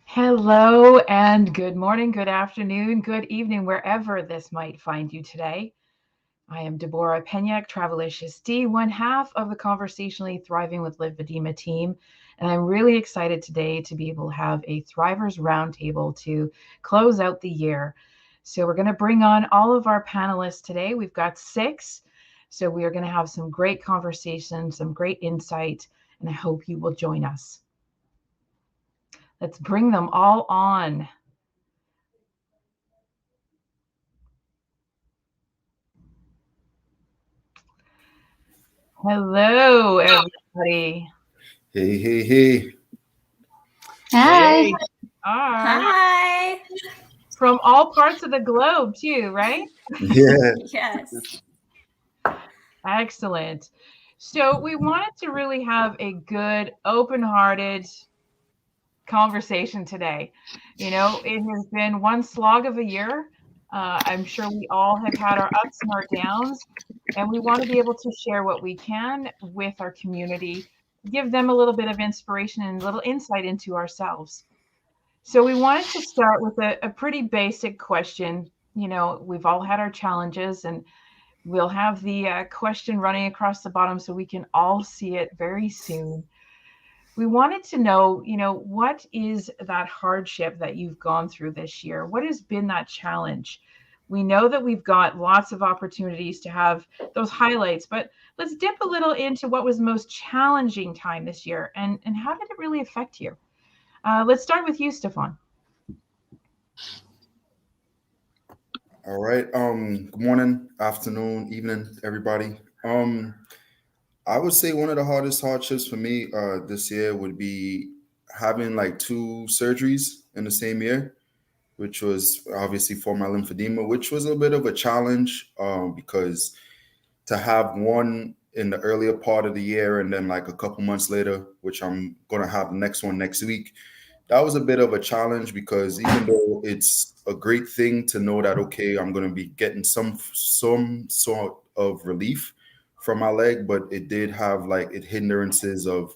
Hello and good morning, good afternoon, good evening, wherever this might find you today. I am Deborah Penyak, Travelicious D, one half of the Conversationally Thriving with Lymphedema team. And I'm really excited today to be able to have a Thrivers Roundtable to close out the year. So we're going to bring on all of our panelists today. We've got 6. So we are going to have some great conversation, some great insight, and I hope you will join us. Let's bring them all on. Hello, everybody. Hey, hey, hey. Hi. They are Hi. from all parts of the globe, too, right? Yeah. Yes. Excellent. So, we wanted to really have a good, open hearted conversation today. You know, it has been one slog of a year. I'm sure we all have had our ups and our downs, and we want to be able to share what we can with our community, give them a little bit of inspiration and a little insight into ourselves. So we wanted to start with a pretty basic question. You know, we've all had our challenges, and we'll have the question running across the bottom so we can all see it very soon. We wanted to know, what is that hardship that you've gone through this year? What has been that challenge? We know that we've got lots of opportunities to have those highlights, but let's dip a little into what was the most challenging time this year and how did it really affect you? Let's start with you, Stefan. All right. Good morning, afternoon, evening, everybody. I would say one of the hardest hardships for me this year would be having like 2 surgeries in the same year, which was obviously for my lymphedema, which was a bit of a challenge because to have one in the earlier part of the year and then like a couple months later, which I'm gonna have the next one next week. That was a bit of a challenge because even though it's a great thing to know that okay, I'm gonna be getting some sort of relief from my leg, but it did have like it hindrances of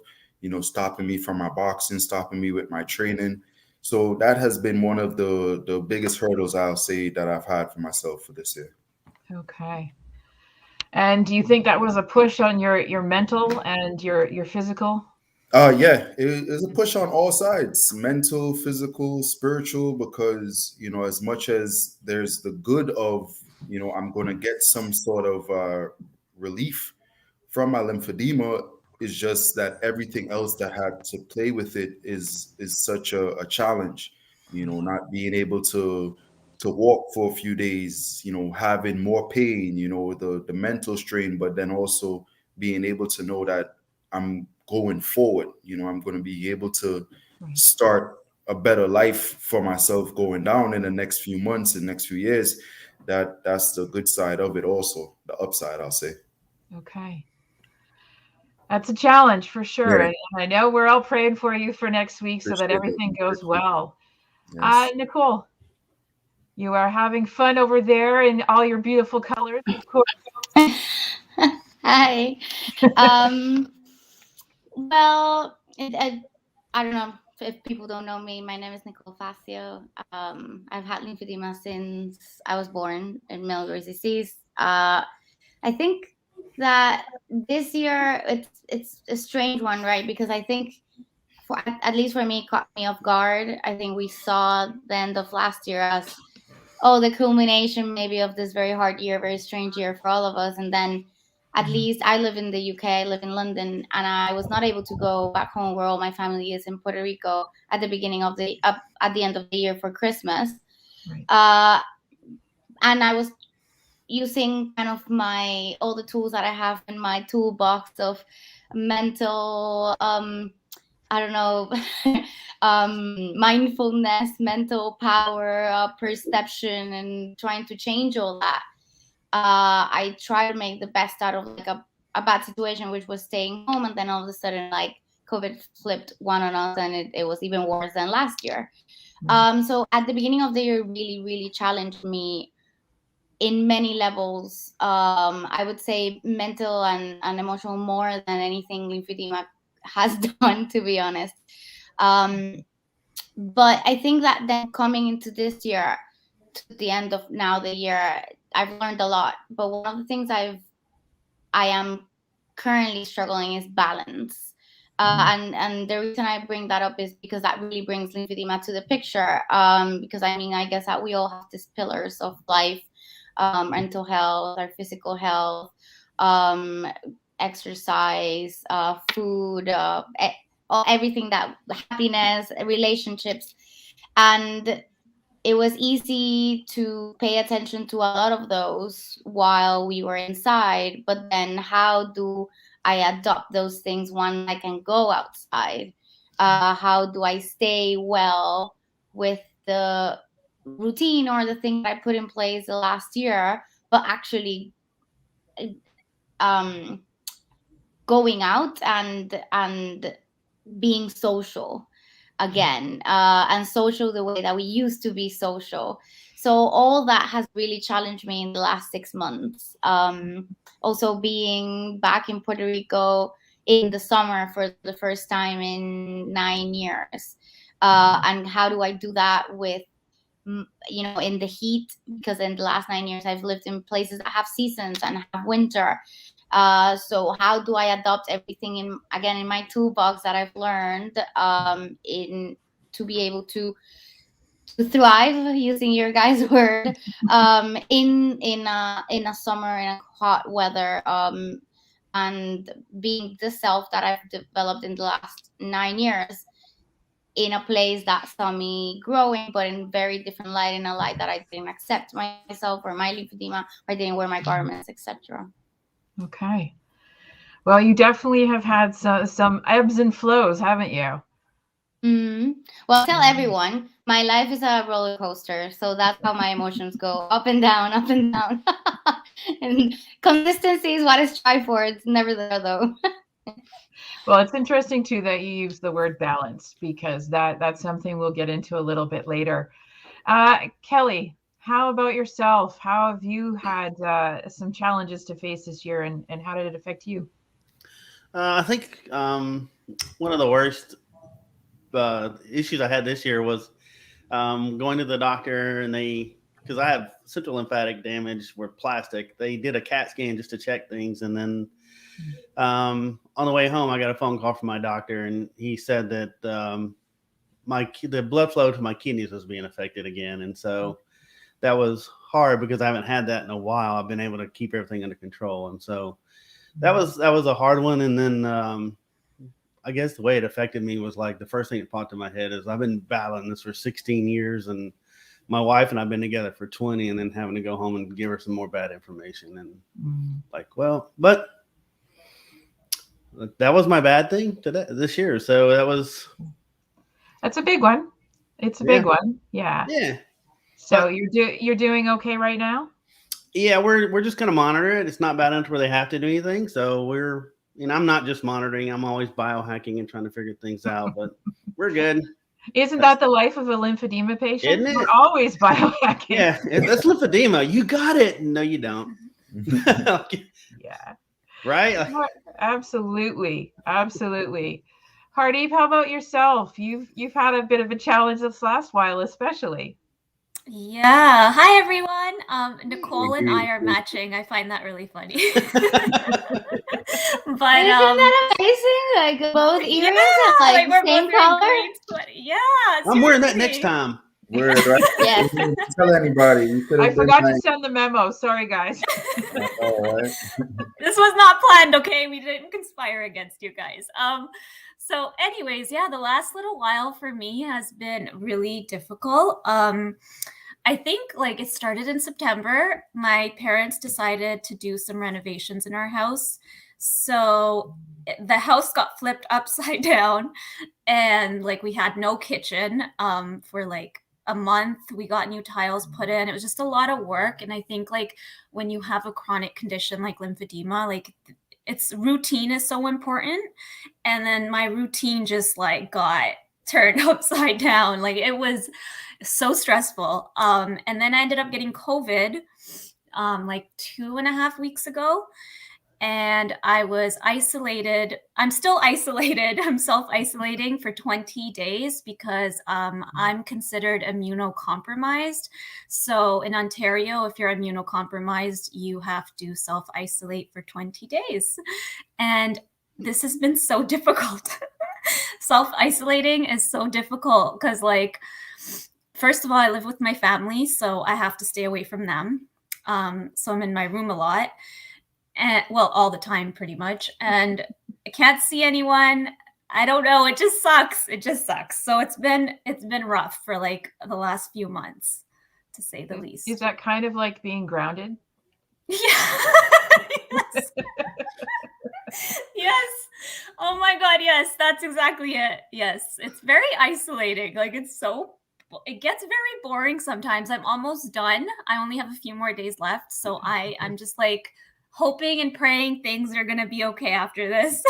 stopping me from my boxing, stopping me with my training. So that has been one of the biggest hurdles I'll say that I've had for myself for this year. Okay. And do you think that was a push on your mental and your physical? Yeah, it's a push on all sides, mental, physical, spiritual, because, as much as there's the good of, I'm going to get some sort of relief from my lymphedema, is just that everything else that had to play with it is such a challenge, not being able to walk for a few days, having more pain, the mental strain, but then also being able to know that I'm going forward. I'm going to be able to Right. start a better life for myself going down in the next few months and next few years. That's the good side of it also, the upside, I'll say. Okay. That's a challenge for sure. Yeah, And I know we're all praying for you for next week so that appreciate it. everything goes well. Yes. Nicole, you are having fun over there in all your beautiful colors, of course. Hi. Um, I don't know if people don't know me. My name is Nicole Facio. I've had lymphedema since I was born in Miller's disease. I think that this year it's a strange one, right? Because I think at least for me, it caught me off guard. I think we saw the end of last year as the culmination maybe of this very hard year, very strange year for all of us. And then at Mhm. least I live in the UK, I live in London, and I was not able to go back home where all my family is in Puerto Rico at the beginning of the up at the end of the year for Christmas. Right. Uh, and I was using kind of my all the tools that I have in my toolbox of mental I don't know, mindfulness, mental power, perception, and trying to change all that. I try to make the best out of like a bad situation, which was staying home, and then all of a sudden, like COVID flipped one on us, and it was even worse than last year. Right. So at the beginning of the year, really, really challenged me in many levels. I would say mental and emotional more than anything lymphedema has done, to be honest. Um, But I think that then coming into this year, to the end of now the year, I've learned a lot. But one of the things I am currently struggling is balance. And the reason I bring that up is because that really brings lymphedema to the picture. Because I mean, I guess that we all have these pillars of life, mental health, our physical health, exercise, food, everything, that happiness, relationships. And it was easy to pay attention to a lot of those while we were inside. But then how do I adopt those things when I can go outside? How do I stay well with the routine or the thing that I put in place the last year, but actually going out and being social again, and social the way that we used to be social. So all that has really challenged me in the last 6 months. Also being back in Puerto Rico in the summer for the first time in 9 years, and how do I do that with, in the heat, because in the last 9 years I've lived in places that have seasons and have winter. So how do I adopt everything in my toolbox that I've learned, in to be able to thrive, using your guys' word, in a summer, in a hot weather, and being the self that I've developed in the last 9 years in a place that saw me growing, but in very different light, in a light that I didn't accept myself or my lymphedema, or didn't wear my garments, etc. Okay. Well, you definitely have had some ebbs and flows, haven't you? Well, tell everyone, my life is a roller coaster. So that's how my emotions go, up and down, up and down. And consistency is what I strive for. It's never there, though. Well, it's interesting too that you use the word balance, because that's something we'll get into a little bit later. Kelly, how about yourself? How have you had some challenges to face this year, and how did it affect you? I think one of the worst issues I had this year was going to the doctor, and because I have central lymphatic damage with plastic, they did a CAT scan just to check things. And then on the way home, I got a phone call from my doctor, and he said that the blood flow to my kidneys was being affected again. And so that was hard because I haven't had that in a while. I've been able to keep everything under control. And so that was a hard one. And then I guess the way it affected me was, like, the first thing that popped in my head is I've been battling this for 16 years, and my wife and I've been together for 20, and then having to go home and give her some more bad information. And but that was my bad thing this year. So That's a big one. It's a big one. Yeah. Yeah. So you're doing okay right now? Yeah, we're just gonna monitor it. It's not bad enough where they have to do anything. So I'm not just monitoring. I'm always biohacking and trying to figure things out. But we're good. Isn't that the life of a lymphedema patient? Isn't it? We're always biohacking. Yeah, that's lymphedema. You got it. No, you don't. Yeah. Right? Absolutely. Absolutely. Hardeep, how about yourself? You've had a bit of a challenge this last while, especially. Yeah. Hi, everyone. Nicole and I are matching. I find that really funny. But isn't that amazing? Like, both ears yeah, are like we're same both wearing color. green sweater. Yeah. I'm wearing that seriously. next time. Word, right? Yes. You didn't tell anybody. You could I have been forgot to like, send the memo. Sorry, guys. all right. This was not planned, okay? We didn't conspire against you guys. So anyways, yeah, the last little while for me has been really difficult. I think, like, it started in September. My parents decided to do some renovations in our house. So the house got flipped upside down, and, like, we had no kitchen for like a month. We got new tiles put in. It was just a lot of work. And I think, like, when you have a chronic condition like lymphedema, like, its routine is so important. And then my routine just, like, got turned upside down. Like, it was so stressful. And then I ended up getting COVID like 2.5 weeks ago. and I was isolated. I'm still isolated. I'm self-isolating for 20 days because I'm considered immunocompromised. So in Ontario, if you're immunocompromised, you have to self-isolate for 20 days. And this has been so difficult. Self-isolating is so difficult because, like, first of all, I live with my family, so I have to stay away from them. So I'm in my room a lot. And well, all the time pretty much, and I can't see anyone. I don't know, it just sucks. So it's been rough for like the last few months, to say the least. Is that kind of like being grounded? Yeah. Yes. Yes. Oh my god, yes, that's exactly it. Yes, it's very isolating. Like, it gets very boring sometimes. I'm almost done. I only have a few more days left, so I'm just like hoping and praying things are going to be okay after this.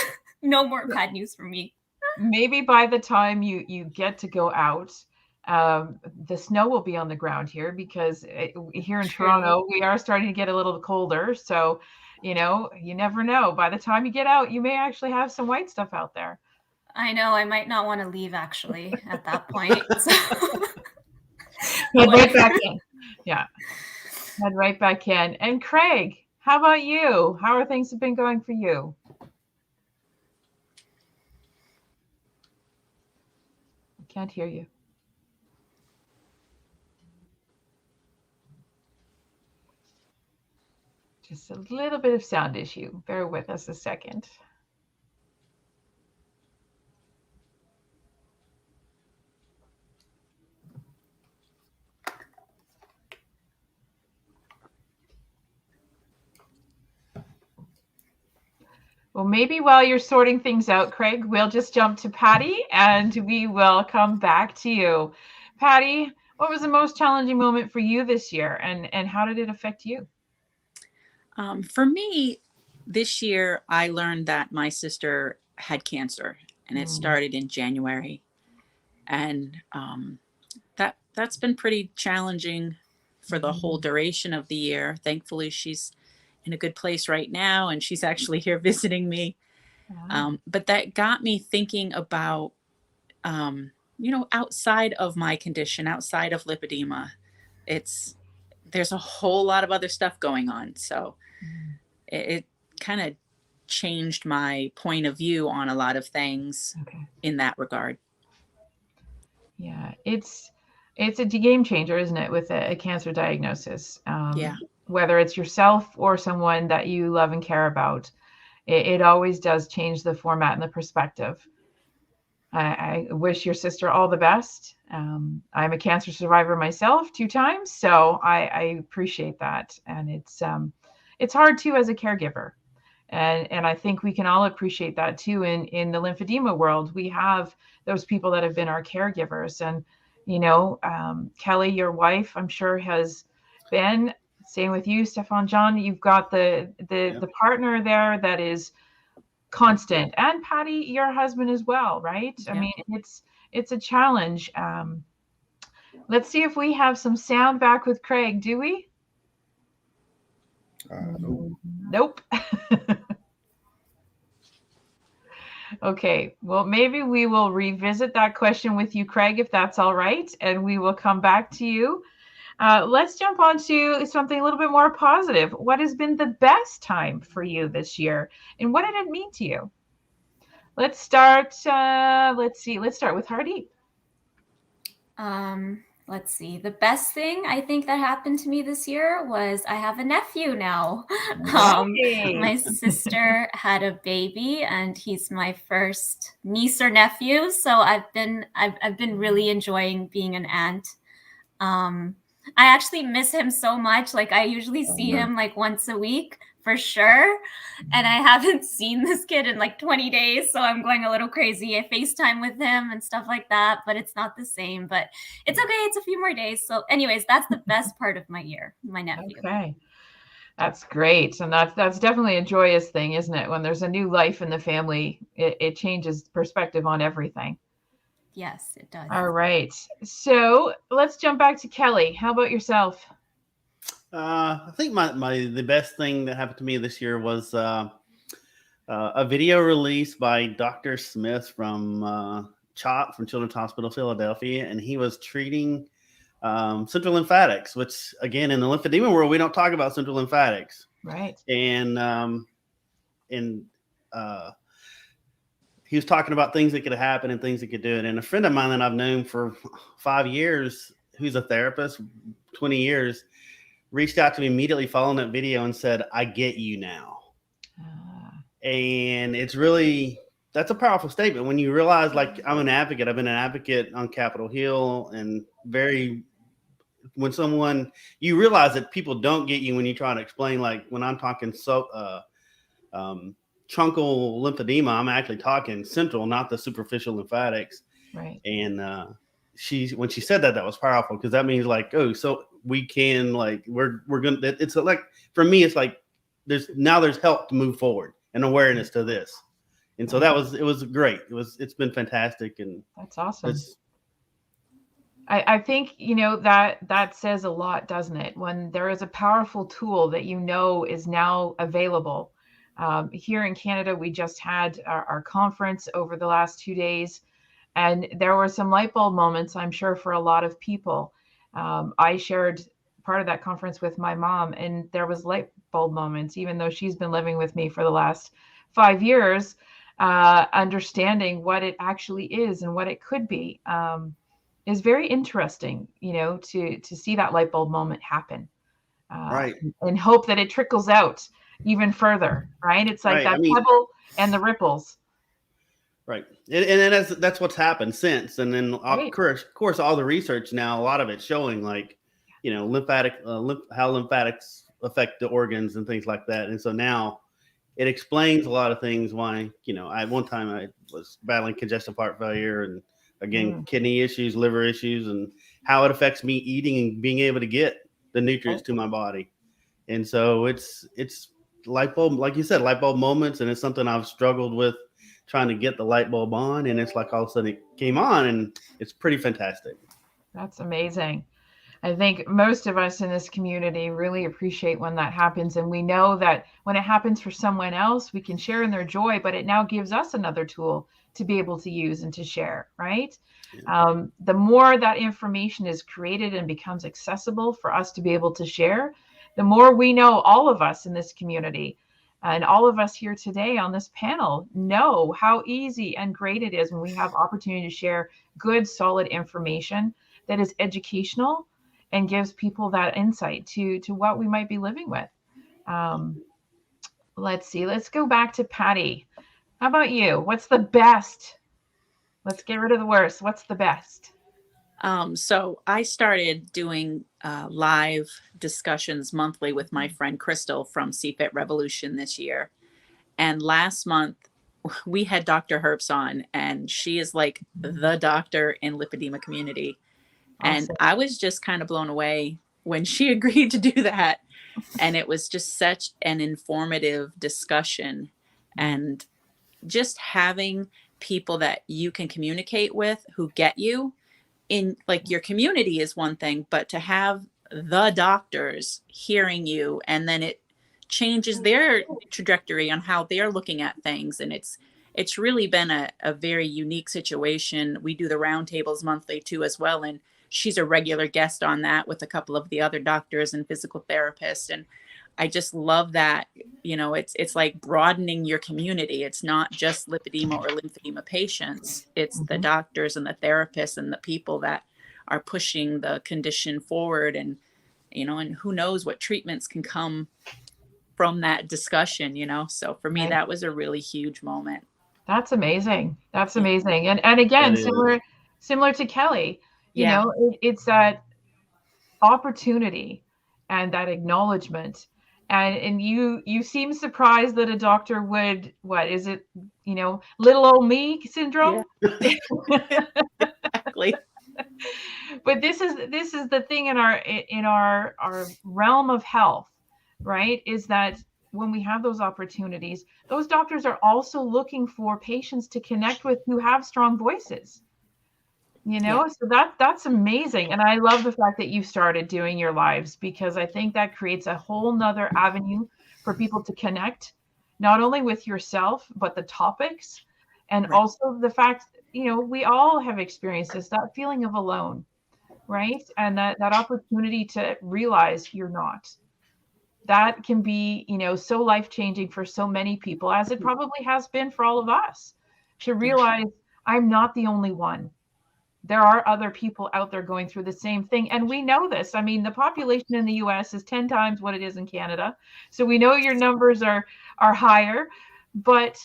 No more bad news for me. Maybe by the time you get to go out, the snow will be on the ground here, because here in True. Toronto, we are starting to get a little colder. So, you never know. By the time you get out, you may actually have some white stuff out there. I know. I might not want to leave, actually, at that point. So. Head right back in. Yeah. Head right back in. And Craig, how about you? How are things been going for you? I can't hear you. Just a little bit of sound issue. Bear with us a second. Well, maybe while you're sorting things out, Craig, we'll just jump to Patty and we will come back to you. Patty, what was the most challenging moment for you this year, and how did it affect you? For me, this year, I learned that my sister had cancer, and it started in January. And that's been pretty challenging for the whole duration of the year. Thankfully, she's in a good place right now, and she's actually here visiting me. But that got me thinking about, outside of my condition, outside of lipedema, there's a whole lot of other stuff going on. So it kind of changed my point of view on a lot of things in that regard. Yeah, it's a game changer, isn't it, with a cancer diagnosis? Yeah. Whether it's yourself or someone that you love and care about, it always does change the format and the perspective. I wish your sister all the best. I'm a cancer survivor myself 2 times, so I appreciate that. And it's hard too as a caregiver. And I think we can all appreciate that too. In the lymphedema world, we have those people that have been our caregivers. And, Kelly, your wife, I'm sure has been, same with you, Stefan, John, you've got the partner there that is constant, and Patty, your husband as well, right? I mean, it's a challenge. Let's see if we have some sound back with Craig. Do we? Nope. Okay, well, maybe we will revisit that question with you, Craig, if that's all right, and we will come back to you. Let's jump on to something a little bit more positive. What has been the best time for you this year, and what did it mean to you? Let's start. Let's start with Hardeep. Let's see. The best thing I think that happened to me this year was I have a nephew now. My sister had a baby, and he's my first niece or nephew. So I've been really enjoying being an aunt. I actually miss him so much. Like, I usually see him like once a week for sure. And I haven't seen this kid in like 20 days. So I'm going a little crazy. I FaceTime with him and stuff like that, but it's not the same. But it's okay. It's a few more days. So anyways, that's the best part of my year, my nephew. Okay. That's great. And that's definitely a joyous thing, isn't it? When there's a new life in the family, it changes perspective on everything. Yes, it does. All right. So let's jump back to Kelly. How about yourself? I think the best thing that happened to me this year was a video released by Dr. Smith from CHOP, from Children's Hospital Philadelphia, and he was treating central lymphatics, which again in the lymphedema world we don't talk about central lymphatics, Right. and he was talking about things that could happen and things that could do it. And a friend of mine that I've known for 5 years, who's a therapist, 20 years, reached out to me immediately following that video and said, "I get you now." And it's really, that's a powerful statement when you realize, like, I'm an advocate. I've been an advocate on Capitol Hill, and when you realize that people don't get you when you try to explain, like when I'm talking truncal lymphedema, I'm actually talking central, not the superficial lymphatics. Right. And when she said that was powerful, because that means like, oh, so we can, like, we're gonna, it's like, for me, it's like there's help to move forward and awareness to this. And so it was great. It's been fantastic. And that's awesome. I think, that says a lot, doesn't it? When there is a powerful tool that is now available. Here in Canada, we just had our conference over the last 2 days, and there were some light bulb moments, I'm sure, for a lot of people. I shared part of that conference with my mom, and there was light bulb moments, even though she's been living with me for the last 5 years, understanding what it actually is and what it could be is very interesting, to see that light bulb moment happen. Right. And hope that it trickles out even further, right? It's like that pebble and the ripples. Right. And that's what's happened since. And then, of course, all the research now, a lot of it's showing, like, how lymphatics affect the organs and things like that. And so now it explains a lot of things why, one time I was battling congestive heart failure and, again, kidney issues, liver issues, and how it affects me eating and being able to get the nutrients to my body. And so it's light bulb, like you said, light bulb moments. And it's something I've struggled with, trying to get the light bulb on. And it's like all of a sudden it came on, and it's pretty fantastic. That's amazing. I think most of us in this community really appreciate when that happens. And we know that when it happens for someone else, we can share in their joy, but it now gives us another tool to be able to use and to share, right? Yeah. The more that information is created and becomes accessible for us to be able to share, the more we know, all of us in this community and all of us here today on this panel know how easy and great it is when we have opportunity to share good, solid information that is educational and gives people that insight to what we might be living with. Let's see. Let's go back to Patty. How about you? What's the best? Let's get rid of the worst. What's the best? So I started doing live discussions monthly with my friend Crystal from CFIT Revolution this year. And last month we had Dr. Herbst on, and she is like the doctor in lipedema community. Awesome. And I was just kind of blown away when she agreed to do that. And it was just such an informative discussion, and just having people that you can communicate with who get you in, like, your community is one thing, but to have the doctors hearing you, and then it changes their trajectory on how they're looking at things. And it's really been a very unique situation. We do the roundtables monthly too as well. And she's a regular guest on that with a couple of the other doctors and physical therapists. And I just love that, it's like broadening your community. It's not just lipedema or lymphedema patients. It's the doctors and the therapists and the people that are pushing the condition forward. And, and who knows what treatments can come from that discussion, So for me, that was a really huge moment. That's amazing. That's amazing. And again, similar to Kelly, it's that opportunity and that acknowledgement. And you seem surprised that a doctor would, what is it, little old me syndrome? Yeah. Exactly. But this is the thing in our realm of health, right? Is that when we have those opportunities, those doctors are also looking for patients to connect with who have strong voices. So that's amazing. And I love the fact that you started doing your lives, because I think that creates a whole nother avenue for people to connect, not only with yourself, but the topics, and also the fact, we all have experienced this, that feeling of alone, right? And that opportunity to realize you're not. That can be, so life-changing for so many people, as it probably has been for all of us, to realize I'm not the only one. There are other people out there going through the same thing. And we know this. I mean, the population in the US is 10 times what it is in Canada. So we know your numbers are higher, but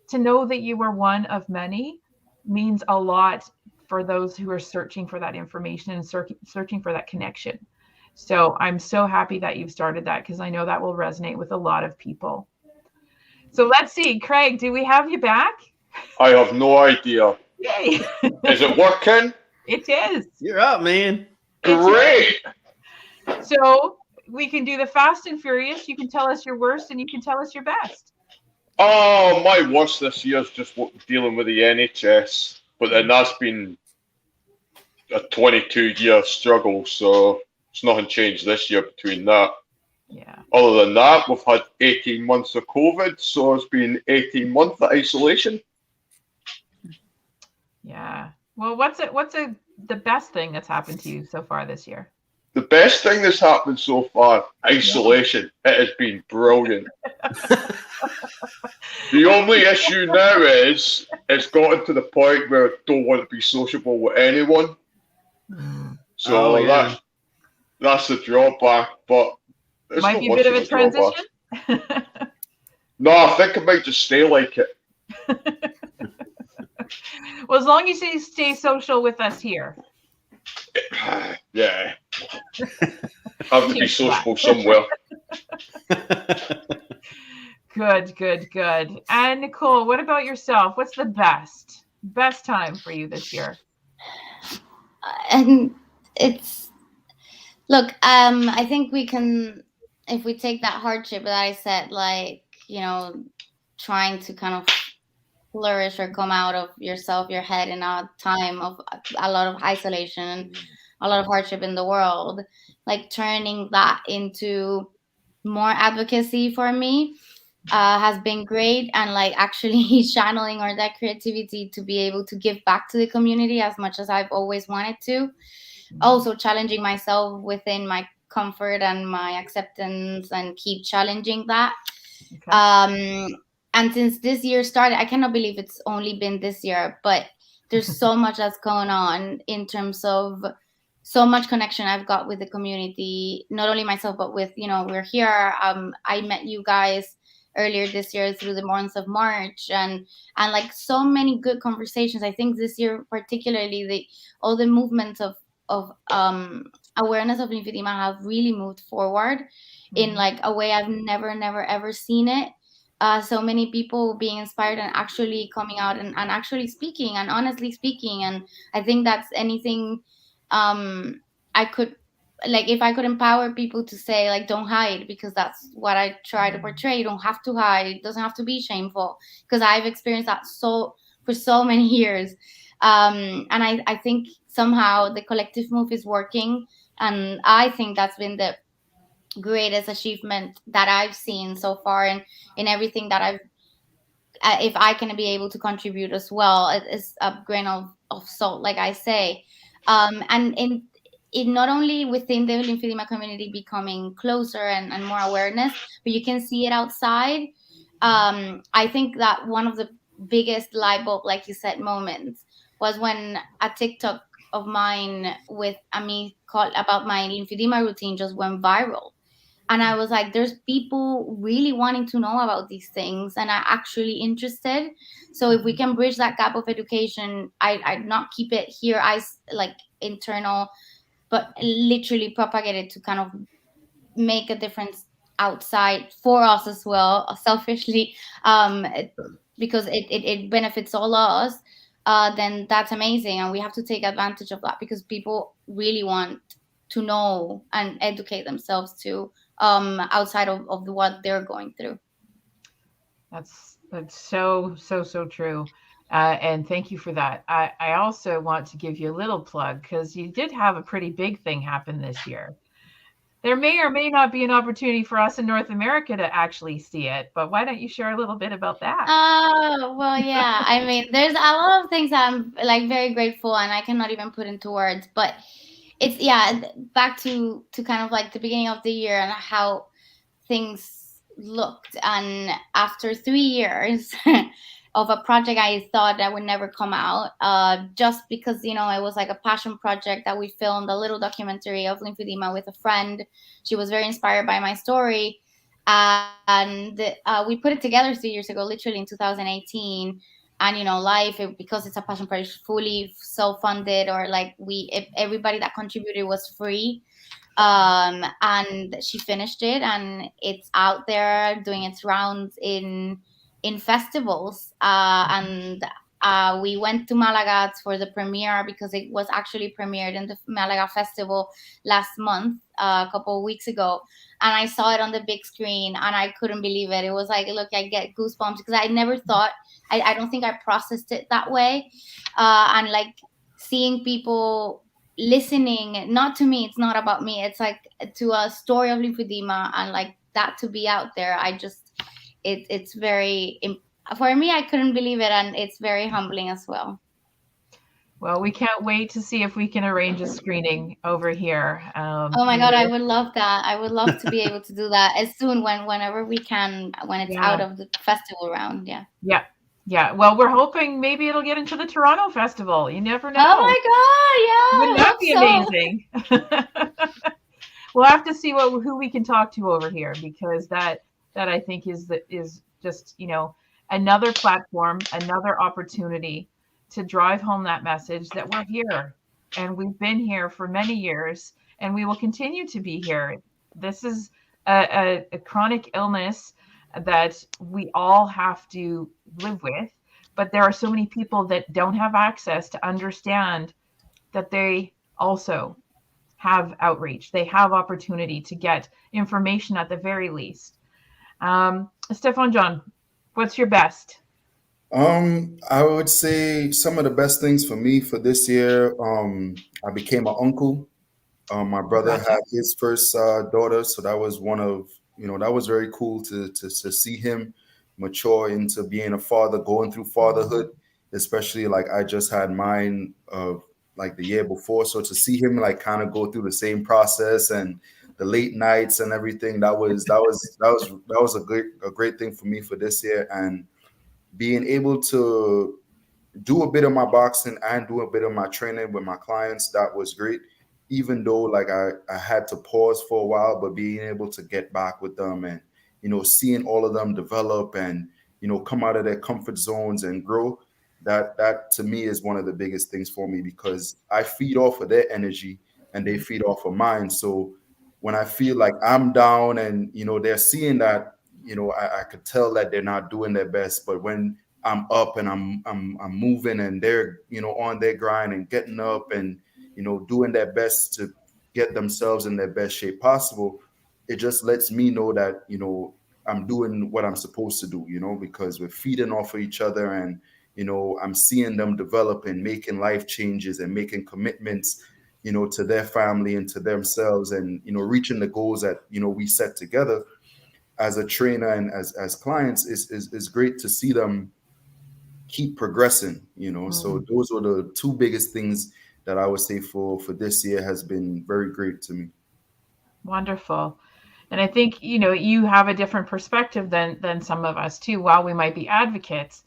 to know that you are one of many means a lot for those who are searching for that information and searching for that connection. So I'm so happy that you've started that, because I know that will resonate with a lot of people. So let's see, Craig, do we have you back? I have no idea. Yay. Is it working? It is. You're up, man. Great. So we can do the fast and furious. You can tell us your worst and you can tell us your best. Oh, my worst this year is just dealing with the NHS. But then that's been a 22-year struggle, so it's nothing changed this year between that. Yeah. Other than that, we've had 18 months of COVID, so it's been 18 months of isolation. Yeah. Well, what's the best thing that's happened to you so far this year? The best thing that's happened so far, isolation. It has been brilliant. The only issue now is it's gotten to the point where I don't want to be sociable with anyone. So that's the drawback, but it's might not be a much bit of a drawback. transition. No, I think I might just stay like it. Well, as long as you stay social with us here. Yeah. I have to be sociable somewhere. Good. And Nicole, what about yourself? What's the best time for you this year? And I think we can, if we take that hardship that I said, like, trying to kind of flourish or come out of yourself, your head, in a time of a lot of isolation and a lot of hardship in the world, like turning that into more advocacy for me has been great, and like actually channeling or that creativity to be able to give back to the community as much as I've always wanted to. Also challenging myself within my comfort and my acceptance, and keep challenging that. Okay. And since this year started, I cannot believe it's only been this year, but there's so much that's going on in terms of so much connection I've got with the community, not only myself, but with, we're here. I met you guys earlier this year through the month of March, and like so many good conversations. I think this year, particularly, all the movements of awareness of lymphedema have really moved forward in like a way I've never ever seen it. So many people being inspired and actually coming out and actually speaking and honestly speaking. And I think that's anything I could, like, if I could empower people to say, like, don't hide, because that's what I try to portray. You don't have to hide. It doesn't have to be shameful, because I've experienced that for so many years. And I think somehow the collective move is working. And I think that's been the greatest achievement that I've seen so far, and in everything that if I can be able to contribute as well, it's a grain of salt, like I say. And in not only within the lymphedema community becoming closer and more awareness, but you can see it outside. I think that one of the biggest light bulb, like you said, moments was when a TikTok of mine with me called about my lymphedema routine just went viral. And I was like, there's people really wanting to know about these things and are actually interested. So if we can bridge that gap of education, I'd not keep it here like internal, but literally propagate it to kind of make a difference outside for us as well, selfishly, because it benefits all of us. Then that's amazing. And we have to take advantage of that, because people really want to know and educate themselves too, outside of what they're going through. That's so true. And thank you for that. I also want to give you a little plug, because you did have a pretty big thing happen this year. There may or may not be an opportunity for us in North America to actually see it, but why don't you share a little bit about that? Oh, well, yeah. I mean, there's a lot of things that I'm like very grateful and I cannot even put into words, but it's yeah, back to kind of like the beginning of the year and how things looked. And after 3 years of a project I thought that would never come out, just because, you know, it was like a passion project that we filmed a little documentary of lymphedema with a friend. She was very inspired by my story. And we put it together 3 years ago, literally in 2018. And you know, because it's a passion project, fully self-funded, or like everybody that contributed was free. And she finished it, and it's out there doing its rounds in festivals. And we went to Malaga for the premiere, because it was actually premiered in the Malaga festival last month, a couple of weeks ago. And I saw it on the big screen and I couldn't believe it. It was like, look, I get goosebumps, because I never thought, I don't think I processed it that way. And like seeing people listening, not to me, it's not about me, it's like to a story of lymphedema, and like that to be out there, it's very, for me, I couldn't believe it, and it's very humbling as well. Well, we can't wait to see if we can arrange a screening over here. Oh my God, I would love that. I would love to be able to do that as soon, whenever we can, when it's out of the festival round. Yeah. Yeah. Yeah. Well, we're hoping maybe it'll get into the Toronto Festival. You never know. Oh my God. Yeah. Wouldn't that be amazing? We'll have to see who we can talk to over here, because that I think is just, you know, another platform, another opportunity to drive home that message that we're here, and we've been here for many years, and we will continue to be here. This is a chronic illness that we all have to live with, but there are so many people that don't have access to understand that they also have outreach. They have opportunity to get information at the very least. Stefan John, what's your best? I would say some of the best things for me for this year. I became an uncle. My brother Gotcha. had his first daughter, so that was one of, that was very cool to see him mature into being a father, going through fatherhood, especially like I just had mine like the year before. So to see him like kind of go through the same process and the late nights and everything, that was a great thing for me for this year. And being able to do a bit of my boxing and do a bit of my training with my clients, that was great. Even though like I had to pause for a while, but being able to get back with them and, seeing all of them develop and, come out of their comfort zones and grow, that to me is one of the biggest things for me, because I feed off of their energy and they feed off of mine. So when I feel like I'm down and, they're seeing that, I could tell that they're not doing their best, but when I'm up and I'm moving and they're, on their grind and getting up and, doing their best to get themselves in their best shape possible, it just lets me know that, I'm doing what I'm supposed to do, because we're feeding off of each other and, I'm seeing them develop and making life changes and making commitments, to their family and to themselves and, reaching the goals that, we set together as a trainer and as clients is great to see them keep progressing, So those are the two biggest things that I would say for this year has been very great to me. Wonderful. And I think, you have a different perspective than some of us too. While we might be advocates,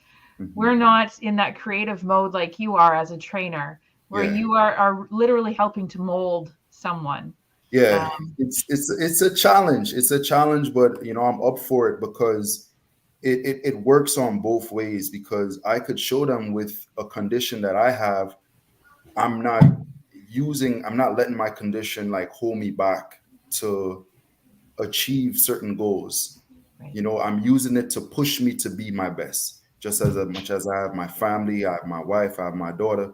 we're not in that creative mode like you are as a trainer, where you are literally helping to mold someone. Yeah, it's a challenge. It's a challenge, but I'm up for it, because it works on both ways, because I could show them with a condition that I have, I'm not letting my condition like hold me back to achieve certain goals. Right. I'm using it to push me to be my best. Just as much as I have my family, I have my wife, I have my daughter,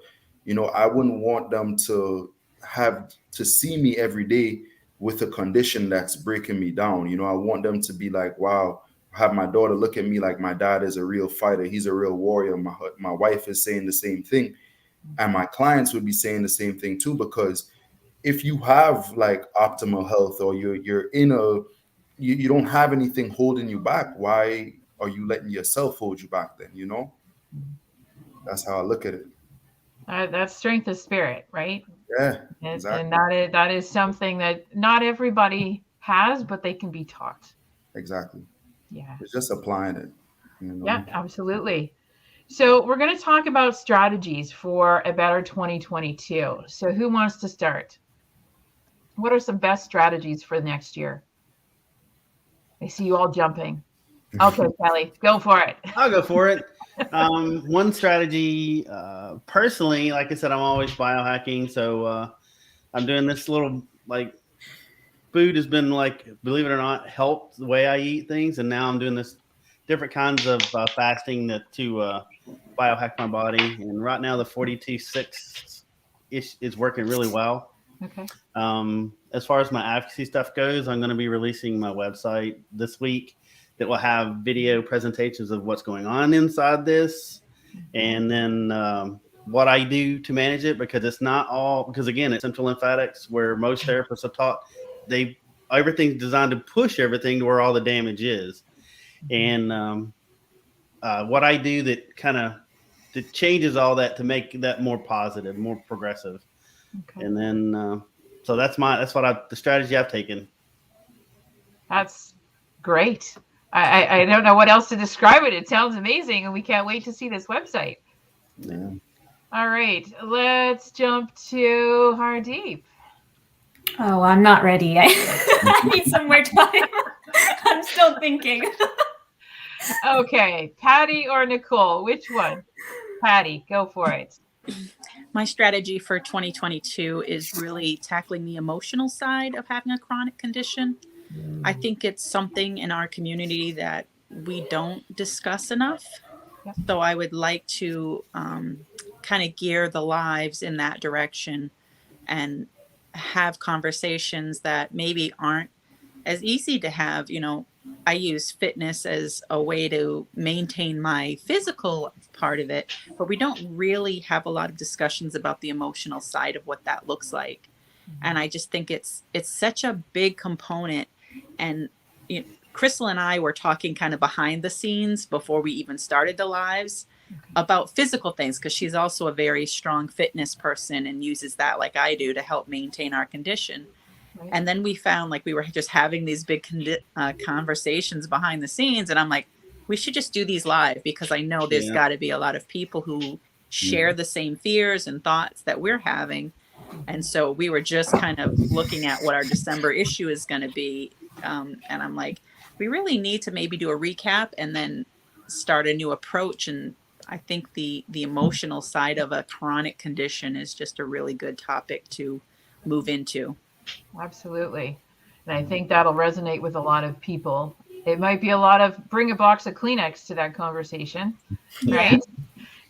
I wouldn't want them to have to see me every day with a condition that's breaking me down. I want them to be like, wow, have my daughter look at me like my dad is a real fighter. He's a real warrior. My wife is saying the same thing. And my clients would be saying the same thing too, because if you have like optimal health, or you're in a you don't have anything holding you back, why are you letting yourself hold you back then? That's how I look at it. That's strength of spirit, right? Yeah, And exactly. that is something that not everybody has, but they can be taught. Exactly. Yeah. It's just applying it. Yeah, absolutely. So we're going to talk about strategies for a better 2022. So who wants to start? What are some best strategies for next year? I see you all jumping. Okay, Kelly, go for it. I'll go for it. One strategy, personally, like I said, I'm always biohacking. So I'm doing this little, like, food has been, like, believe it or not, helped the way I eat things. And now I'm doing this different kinds of fasting to biohack my body. And right now the 42-6 is working really well. Okay. As far as my advocacy stuff goes, I'm going to be releasing my website this week that will have video presentations of what's going on inside this, and then what I do to manage it, because it's not all, because again, it's central lymphatics, where most therapists are taught everything's designed to push everything to where all the damage is. And what I do that changes all that to make that more positive, more progressive. Okay. And then so that's the strategy I've taken. That's great. I don't know what else to describe it. It sounds amazing, and we can't wait to see this website. Yeah. All right, let's jump to Hardeep. Oh, I'm not ready. I need some more time. I'm still thinking. Okay, Patty or Nicole, which one? Patty, go for it. My strategy for 2022 is really tackling the emotional side of having a chronic condition. I think it's something in our community that we don't discuss enough. Yep. So I would like to kind of gear the lives in that direction and have conversations that maybe aren't as easy to have. I use fitness as a way to maintain my physical part of it, but we don't really have a lot of discussions about the emotional side of what that looks like. And I just think it's such a big component. And Crystal and I were talking kind of behind the scenes before we even started the lives about physical things, because she's also a very strong fitness person and uses that, like I do, to help maintain our condition. Right. And then we found, like, we were just having these big conversations behind the scenes, and I'm like, we should just do these live, because I know there's got to be a lot of people who share the same fears and thoughts that we're having. And so we were just kind of looking at what our December issue is going to be. And I'm like, we really need to maybe do a recap and then start a new approach. And I think the emotional side of a chronic condition is just a really good topic to move into. Absolutely. And I think that'll resonate with a lot of people. It might be a lot of bring a box of Kleenex to that conversation, right?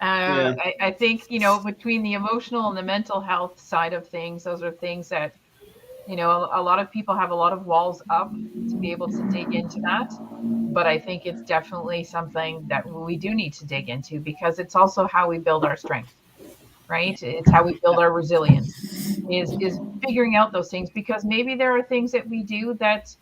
Yeah. I think, between the emotional and the mental health side of things, those are things that, a lot of people have a lot of walls up to be able to dig into that. But I think it's definitely something that we do need to dig into, because it's also how we build our strength, right? It's how we build our resilience, is figuring out those things, because maybe there are things that we do that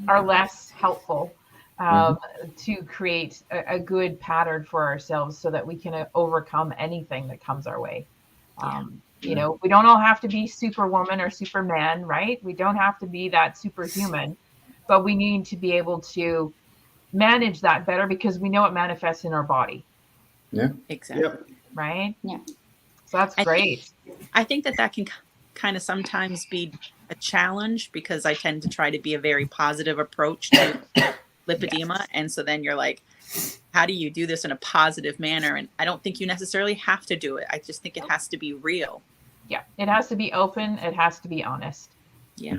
are less helpful to create a good pattern for ourselves, so that we can overcome anything that comes our way. We don't all have to be superwoman or superman, right? We don't have to be that superhuman, but we need to be able to manage that better, because we know it manifests in our body. Yeah, exactly. Yep. Right. Yeah. So that's great. I think that can kind of sometimes be a challenge, because I tend to try to be a very positive approach to lipedema. Yes. And so then you're like, how do you do this in a positive manner? And I don't think you necessarily have to do it. I just think it has to be real. Yeah. It has to be open. It has to be honest. Yeah.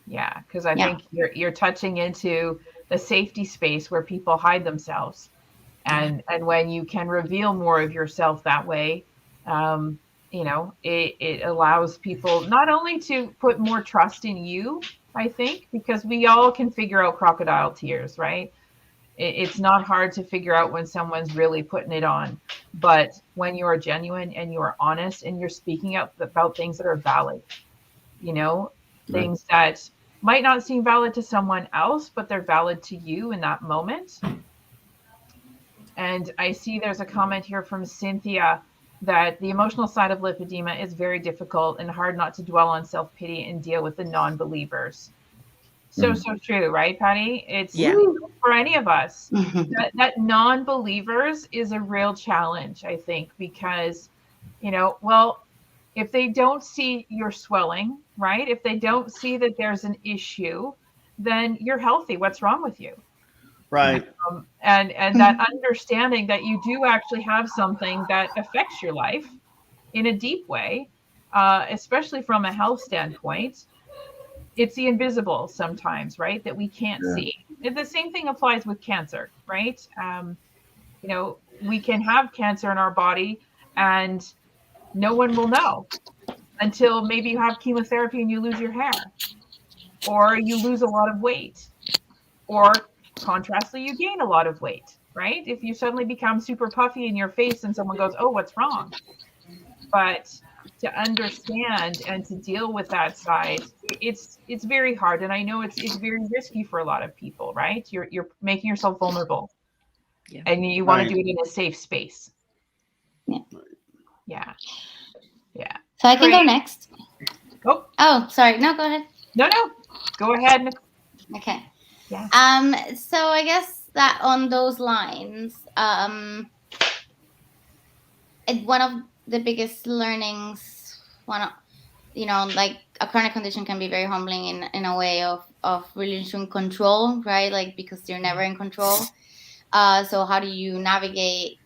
Yeah. Because I think you're touching into the safety space where people hide themselves. And when you can reveal more of yourself that way, it allows people not only to put more trust in you, I think, because we all can figure out crocodile tears, right? It's not hard to figure out when someone's really putting it on. But when you are genuine and you are honest and you're speaking out about things that are valid, things that might not seem valid to someone else, but they're valid to you in that moment. And I see there's a comment here from Cynthia that the emotional side of lymphedema is very difficult and hard not to dwell on self-pity and deal with the non-believers. So true, right, Patty? It's for any of us. That non-believers is a real challenge, I think, because, if they don't see your swelling, right? If they don't see that there's an issue, then you're healthy. What's wrong with you? Right. And that understanding that you do actually have something that affects your life in a deep way, especially from a health standpoint. It's the invisible sometimes, right? That we can't see. The same thing applies with cancer, right? We can have cancer in our body and no one will know until maybe you have chemotherapy and you lose your hair, or you lose a lot of weight, or contrastly, you gain a lot of weight, right? If you suddenly become super puffy in your face and someone goes, oh, what's wrong? But to understand and to deal with that side, it's very hard. And I know it's very risky for a lot of people, right? You're making yourself vulnerable, and you want to do it in a safe space. Yeah. So I can go next. Oh, sorry. No, go ahead. No, go ahead, Nicole. Okay. Yeah. So I guess that on those lines, one of the biggest learnings, like a chronic condition can be very humbling in a way of releasing control, right? Like, because you're never in control. So how do you navigate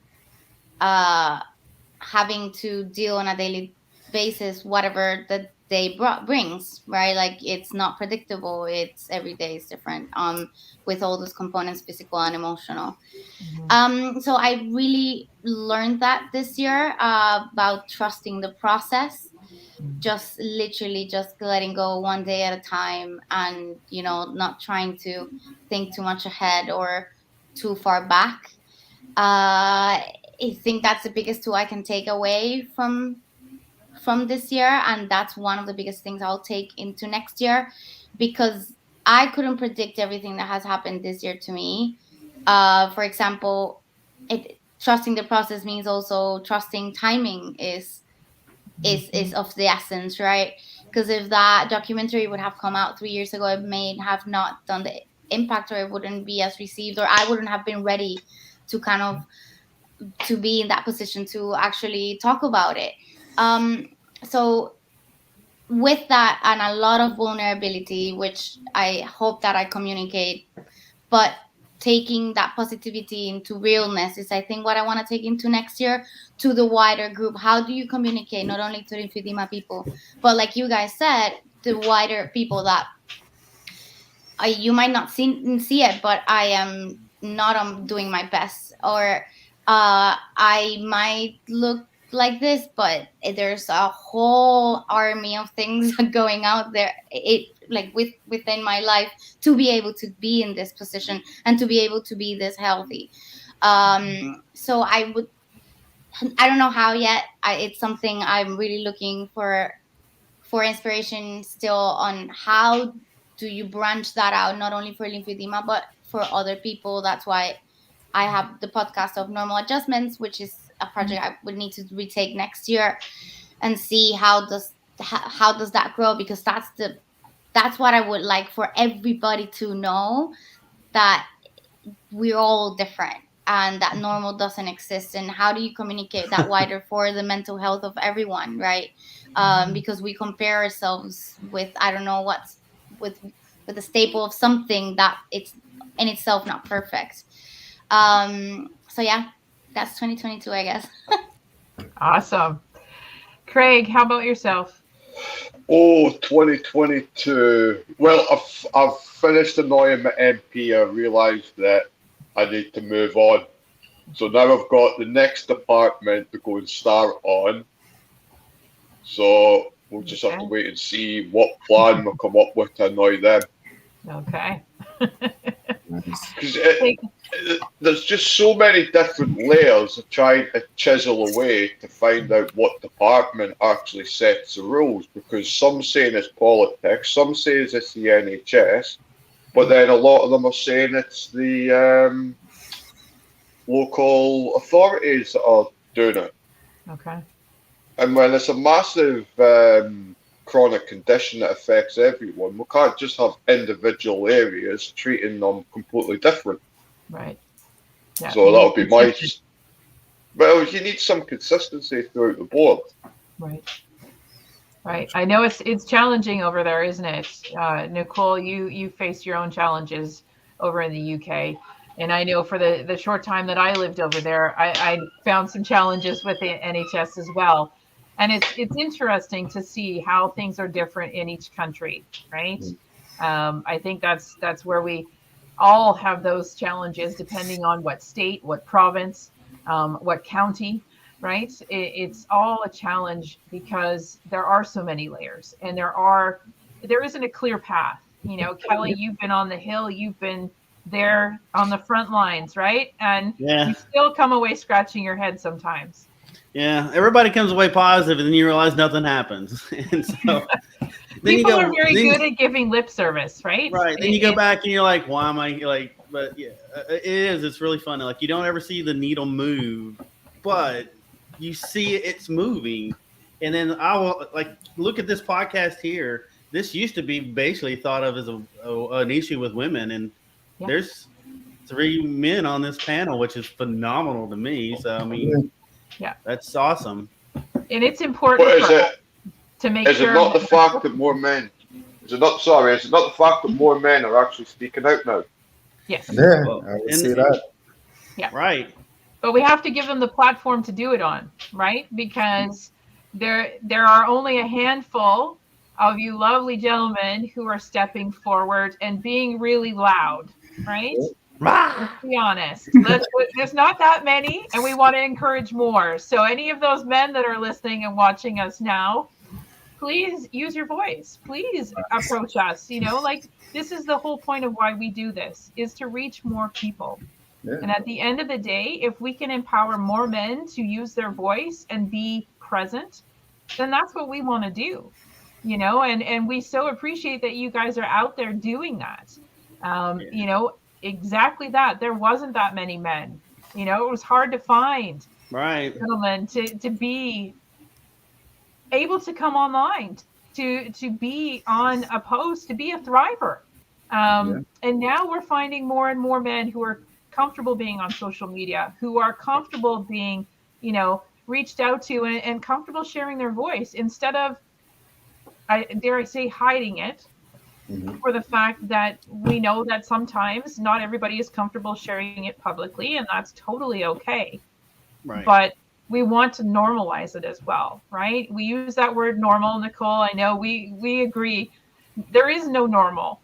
having to deal on a daily basis whatever the day brings, right? Like, it's not predictable. It's every day is different, with all those components, physical and emotional. So I really learned that this year, about trusting the process, just literally just letting go one day at a time, and not trying to think too much ahead or too far back. I think that's the biggest tool I can take away from this year, and that's one of the biggest things I'll take into next year, because I couldn't predict everything that has happened this year to me. For example, trusting the process means also trusting timing is of the essence, right? Because if that documentary would have come out 3 years ago, it may have not done the impact, or it wouldn't be as received, or I wouldn't have been ready to to be in that position to actually talk about it. So with that, and a lot of vulnerability, which I hope that I communicate, but taking that positivity into realness is, I think, what I want to take into next year to the wider group. How do you communicate not only to the lymphedema people, but like you guys said, the wider people that you might not see it, but I am not doing my best, or I might look like this, but there's a whole army of things going out there, within my life, to be able to be in this position and to be able to be this healthy. So I don't know how yet. It's something I'm really looking for inspiration still on. How do you branch that out, not only for lymphedema but for other people? That's why I have the podcast of Normal Adjustments, which is a project I would need to retake next year, and see how does that grow, because that's what I would like for everybody to know, that we're all different and that normal doesn't exist. And how do you communicate that wider for the mental health of everyone, right? Because we compare ourselves with, I don't know what's, with a staple of something that it's in itself not perfect. So yeah, that's 2022, I guess. Awesome. Craig, how about yourself? Oh, 2022. Well, I've finished annoying my MP. I realised that I need to move on. So now I've got the next department to go and start on. So we'll just have to wait and see what plan we'll come up with to annoy them. Okay. Nice. Because there's just so many different layers of trying to chisel away to find out what department actually sets the rules. Because some saying it's politics, some say it's the NHS, but then a lot of them are saying it's the local authorities that are doing it. Okay. And when it's a massive chronic condition that affects everyone, we can't just have individual areas treating them completely different. Right. Yeah. So that'll be my. Well, you need some consistency throughout the board. Right. Right. I know it's challenging over there, isn't it? Nicole, you face your own challenges over in the UK. And I know for the short time that I lived over there, I found some challenges with the NHS as well. And it's interesting to see how things are different in each country, right? I think that's where we all have those challenges depending on what state, what province, what county, right? It's all a challenge because there are so many layers and there isn't a clear path. You know, Kelly, you've been on the Hill, you've been there on the front lines, right? And you still come away scratching your head sometimes. Yeah, everybody comes away positive, and then you realize nothing happens. And so people are very good at giving lip service, right? Right. Then you go back and you're like, why am I like? But yeah, it is. It's really funny. Like you don't ever see the needle move, but you see it's moving. And then I will like look at this podcast here. This used to be basically thought of as an issue with women, and there's 3 men on this panel, which is phenomenal to me. So I mean, that's awesome. And it's important to make sure. Is it not the fact that more men? Is it not the fact that more men are actually speaking out now? Yes. Yeah, I would say that. Yeah. Right. But we have to give them the platform to do it on, right? Because there are only a handful of you lovely gentlemen who are stepping forward and being really loud, right? Let's be honest. There's not that many, and we want to encourage more. So any of those men that are listening and watching us now, please use your voice. Please approach us. You know, like this is the whole point of why we do this, is to reach more people. Yeah. And at the end of the day, if we can empower more men to use their voice and be present, then that's what we want to do. You know, and we so appreciate that you guys are out there doing that. You know, exactly that. There wasn't that many men. You know, it was hard to find gentlemen to be able to come online, to be on a post, to be a thriver. And now we're finding more and more men who are comfortable being on social media, who are comfortable being, you know, reached out to and comfortable sharing their voice instead of, dare I say, hiding it. For the fact that we know that sometimes not everybody is comfortable sharing it publicly, and that's totally okay. Right. But we want to normalize it as well, right? We use that word normal, Nicole. I know we agree. There is no normal,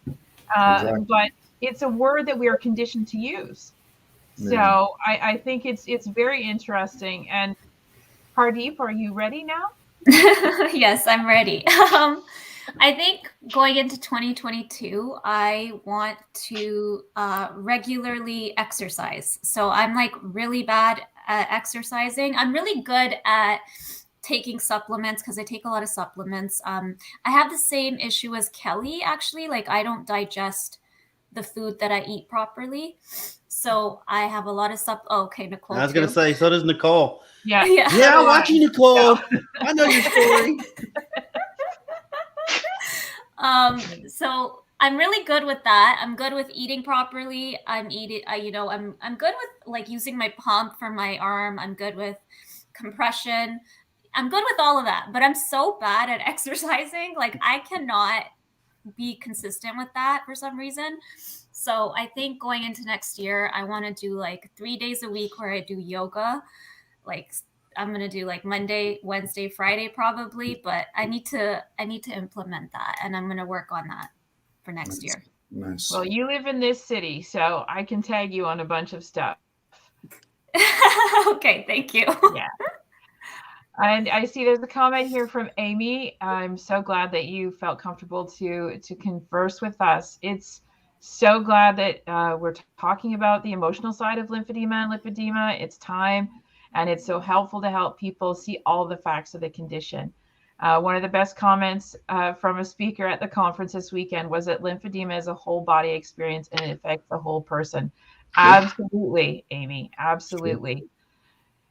but it's a word that we are conditioned to use. Yeah. So I think it's very interesting. And Pardeep, are you ready now? Yes, I'm ready. I think going into 2022, I want to regularly exercise. So I'm like really bad at exercising. I'm really good at taking supplements because I take a lot of supplements. I have the same issue as Kelly, actually. Like I don't digest the food that I eat properly. So I have a lot of okay, Nicole. I was going to say, so does Nicole. Yeah, I watch you, Nicole. I know your story. So I'm really good with that. I'm good with eating properly. I'm good with like using my pump for my arm. I'm good with compression. I'm good with all of that, but I'm so bad at exercising. Like I cannot be consistent with that for some reason. So I think going into next year, I want to do like 3 days a week where I do yoga. Like I'm going to do like Monday, Wednesday, Friday probably, but I need to implement that, and I'm going to work on that for next year. Nice. Well, you live in this city, so I can tag you on a bunch of stuff. Okay, thank you. Yeah. And I see there's a comment here from Amy. I'm so glad that you felt comfortable to converse with us. It's So glad that we're talking about the emotional side of lymphedema and lipedema. It's time, and it's so helpful to help people see all the facts of the condition. One of the best comments from a speaker at the conference this weekend was that lymphedema is a whole body experience and it affects the whole person. Absolutely, Amy. Absolutely.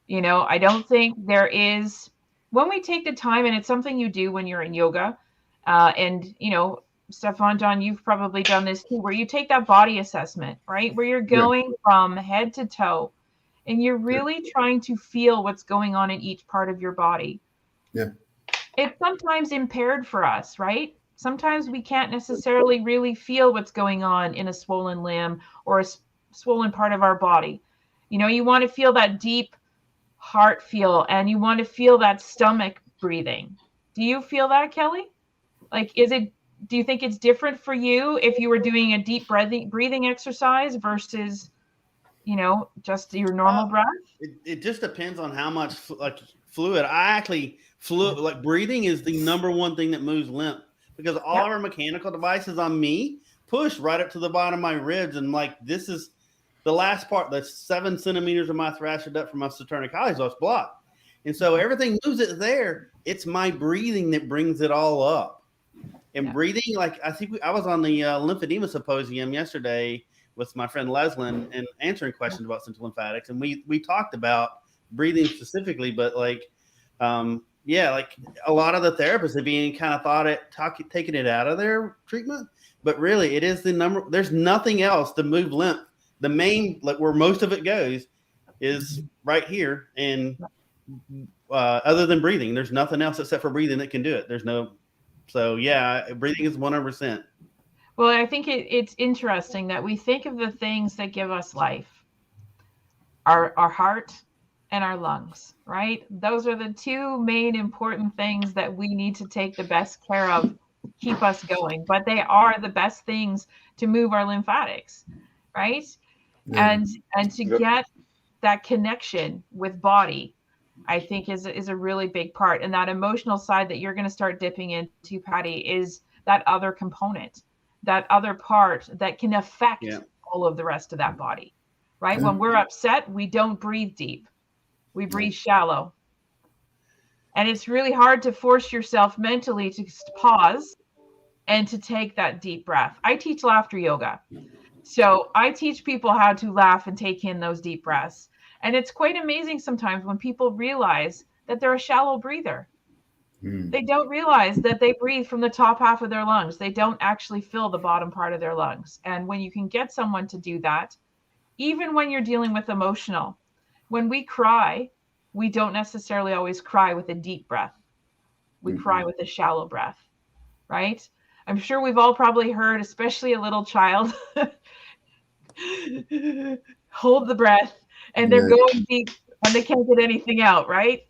You know, I don't think there is, when we take the time, and it's something you do when you're in yoga, and, you know, Stefan, John, you've probably done this too, where you take that body assessment, right? Where you're going from head to toe and you're really trying to feel what's going on in each part of your body. Yeah. It's sometimes impaired for us, right? Sometimes we can't necessarily really feel what's going on in a swollen limb or a swollen part of our body. You know, you want to feel that deep heart feel and you want to feel that stomach breathing. Do you feel that, Kelly? Like, do you think it's different for you if you were doing a deep breathing exercise versus, you know, just your normal breath? It just depends on how much fluid. I actually like breathing is the number one thing that moves lymph, because all of our mechanical devices on me push right up to the bottom of my ribs, and like this is the last part, that's 7 centimeters of my thoracic duct from my sternocleidomastoid is blocked, and so everything moves it there. It's my breathing that brings it all up. And breathing, like I think I was on the lymphedema symposium yesterday with my friend Leslin and answering questions about central lymphatics, and we talked about breathing specifically, but like like a lot of the therapists have been kind of taking it out of their treatment, but really it is the number. There's nothing else to move lymph. The main, like where most of it goes, is right here, and other than breathing, there's nothing else except for breathing that can do it. There's no. So yeah, breathing is 100%. Well, I think it's interesting that we think of the things that give us life, our heart and our lungs, right? Those are the two main important things that we need to take the best care of, keep us going. But they are the best things to move our lymphatics, right? Yeah. And to get that connection with body, I think is a really big part. And that emotional side that you're going to start dipping into, Patty, is that other component, that other part that can affect all of the rest of that body, right? When we're upset, we don't breathe deep. We breathe shallow. And it's really hard to force yourself mentally to pause and to take that deep breath. I teach laughter yoga. So I teach people how to laugh and take in those deep breaths. And it's quite amazing sometimes when people realize that they're a shallow breather. They don't realize that they breathe from the top half of their lungs. They don't actually fill the bottom part of their lungs. And when you can get someone to do that, even when you're dealing with emotional, when we cry, we don't necessarily always cry with a deep breath. We cry with a shallow breath, right? I'm sure we've all probably heard, especially a little child, hold the breath, and they're going deep and they can't get anything out, right?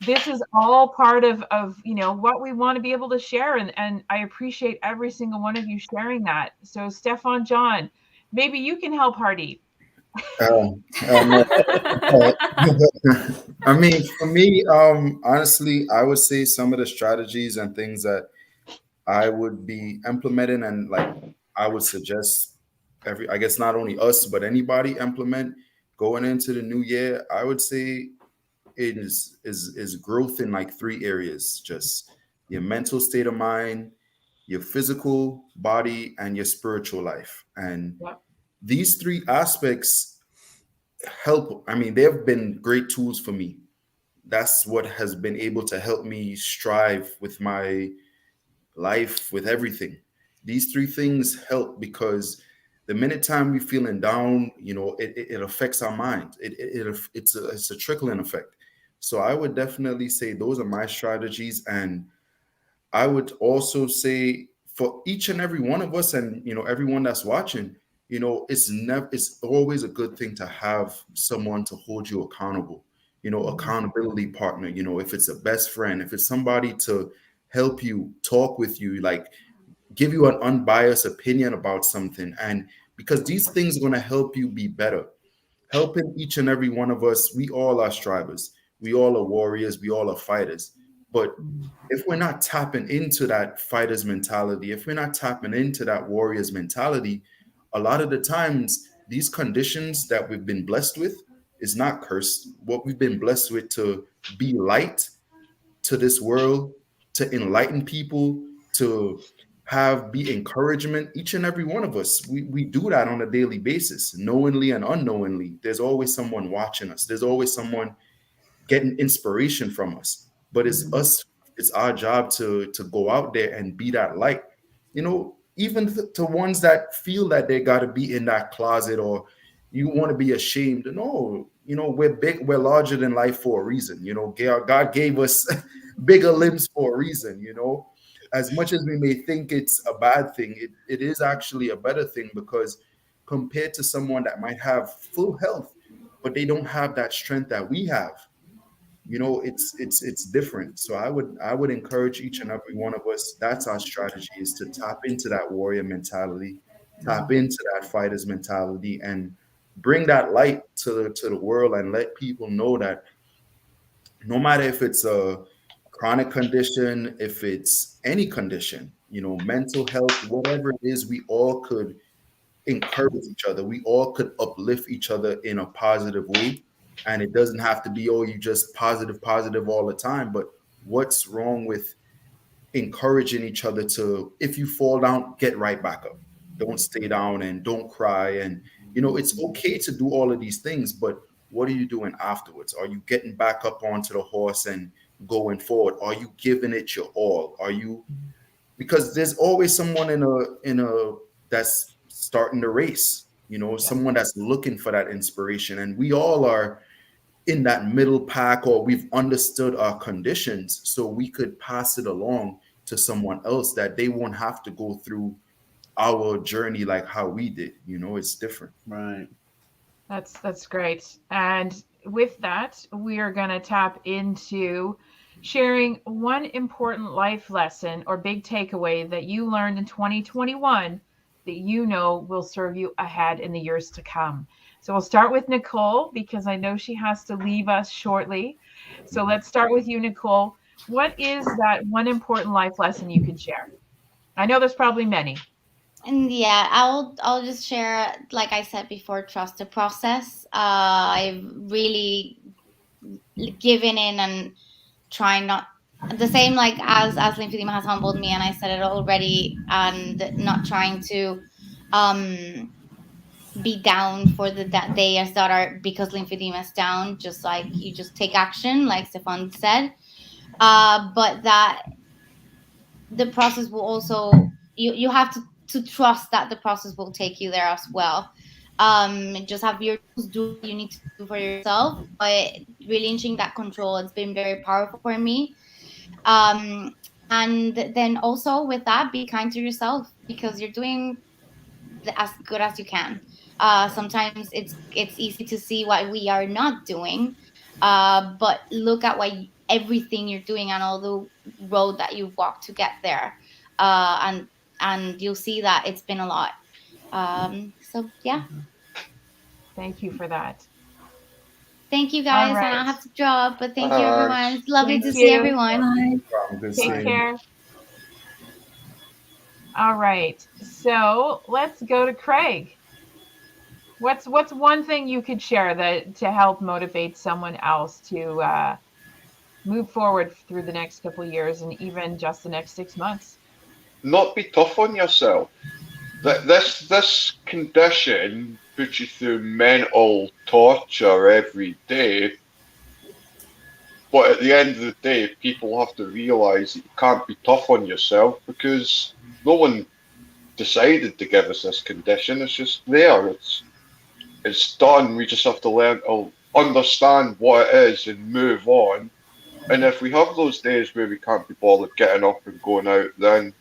This is all part of you know what we want to be able to share, and I appreciate every single one of you sharing that. So Stefan, John, maybe you can help Hardeep. I mean, for me, honestly, I would say some of the strategies and things that I would be implementing, and like I would suggest I guess not only us but anybody implement going into the new year. I would say it is growth in like 3 areas: just your mental state of mind, your physical body, and your spiritual life. And these 3 aspects help. I mean, they have been great tools for me. That's what has been able to help me strive with my life, with everything. These 3 things help, because the minute time we're feeling down, you know, it affects our mind. It's a trickling effect. So I would definitely say those are my strategies. And I would also say for each and every one of us, and, you know, everyone that's watching, you know, it's always a good thing to have someone to hold you accountable, you know, accountability partner, you know, if it's a best friend, if it's somebody to help you, talk with you, like give you an unbiased opinion about something. And because these things are going to help you be better, helping each and every one of us. We all are strivers. We all are warriors. We all are fighters. But if we're not tapping into that fighter's mentality, if we're not tapping into that warrior's mentality, a lot of the times these conditions that we've been blessed with is not cursed. What we've been blessed with to be light to this world, to enlighten people, to have be encouragement. Each and every one of us, we do that on a daily basis, knowingly and unknowingly. There's always someone watching us. There's always someone getting inspiration from us. But it's us, it's our job to go out there and be that light. Even to ones that feel that they got to be in that closet, or you want to be ashamed. No, we're big, we're larger than life for a reason. God gave us bigger limbs for a reason. As much as we may think it's a bad thing, it is actually a better thing, because compared to someone that might have full health, but they don't have that strength that we have, it's different. So I would encourage each and every one of us. That's our strategy, is to tap into that warrior mentality, tap into that fighter's mentality, and bring that light to the world, and let people know that no matter if it's a chronic condition, if it's any condition, mental health, whatever it is, we all could encourage each other. We all could uplift each other in a positive way. And it doesn't have to be, oh, you just positive all the time. But what's wrong with encouraging each other to, if you fall down, get right back up. Don't stay down and don't cry. And, it's okay to do all of these things, but what are you doing afterwards? Are you getting back up onto the horse and going forward? Are you giving it your all? Because there's always someone in a that's starting the race, someone that's looking for that inspiration. And we all are in that middle pack, or we've understood our conditions so we could pass it along to someone else, that they won't have to go through our journey like how we did. It's different. Right. That's great. And with that, we are going to tap into sharing one important life lesson or big takeaway that you learned in 2021 that will serve you ahead in the years to come. So we'll start with Nicole, because I know she has to leave us shortly. So let's start with you, Nicole. What is that one important life lesson you could share? I know there's probably many. And yeah, I'll just share, like I said before, trust the process. I've really given in and trying not the same, like as lymphedema has humbled me, and I said it already, and not trying to be down for the days that are because lymphedema is down. Just like you just take action, like Stefan said, but that the process will also, you have to trust that the process will take you there as well. Just have your do what you need to do for yourself, but relinquishing that control, it's been very powerful for me. And then also with that, be kind to yourself, because you're doing as good as you can. Sometimes it's easy to see what we are not doing, but look at everything you're doing and all the road that you've walked to get there, and you'll see that it's been a lot. So yeah. Thank you for that. Thank you guys. Right. And I have to drop, but thank you everyone. It's lovely to you. see everyone. Take care. All right. So let's go to Craig. What's one thing you could share that to help motivate someone else to move forward through the next couple of years, and even just the next 6 months? Not be tough on yourself. This condition puts you through mental torture every day. But at the end of the day, people have to realise that you can't be tough on yourself, because no one decided to give us this condition. It's just there. It's done. We just have to learn to understand what it is and move on. And if we have those days where we can't be bothered getting up and going out, then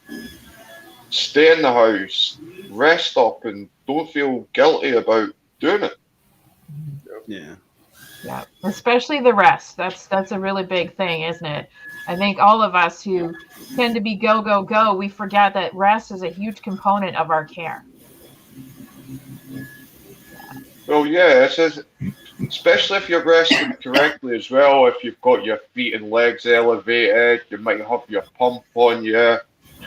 stay in the house, rest up, and don't feel guilty about doing it. Yeah. Yeah, especially the rest. That's a really big thing, isn't it? I think all of us who tend to be go, go, go, we forget that rest is a huge component of our care. Well, yeah, it says especially if you're resting correctly as well. If you've got your feet and legs elevated, you might have your pump on you.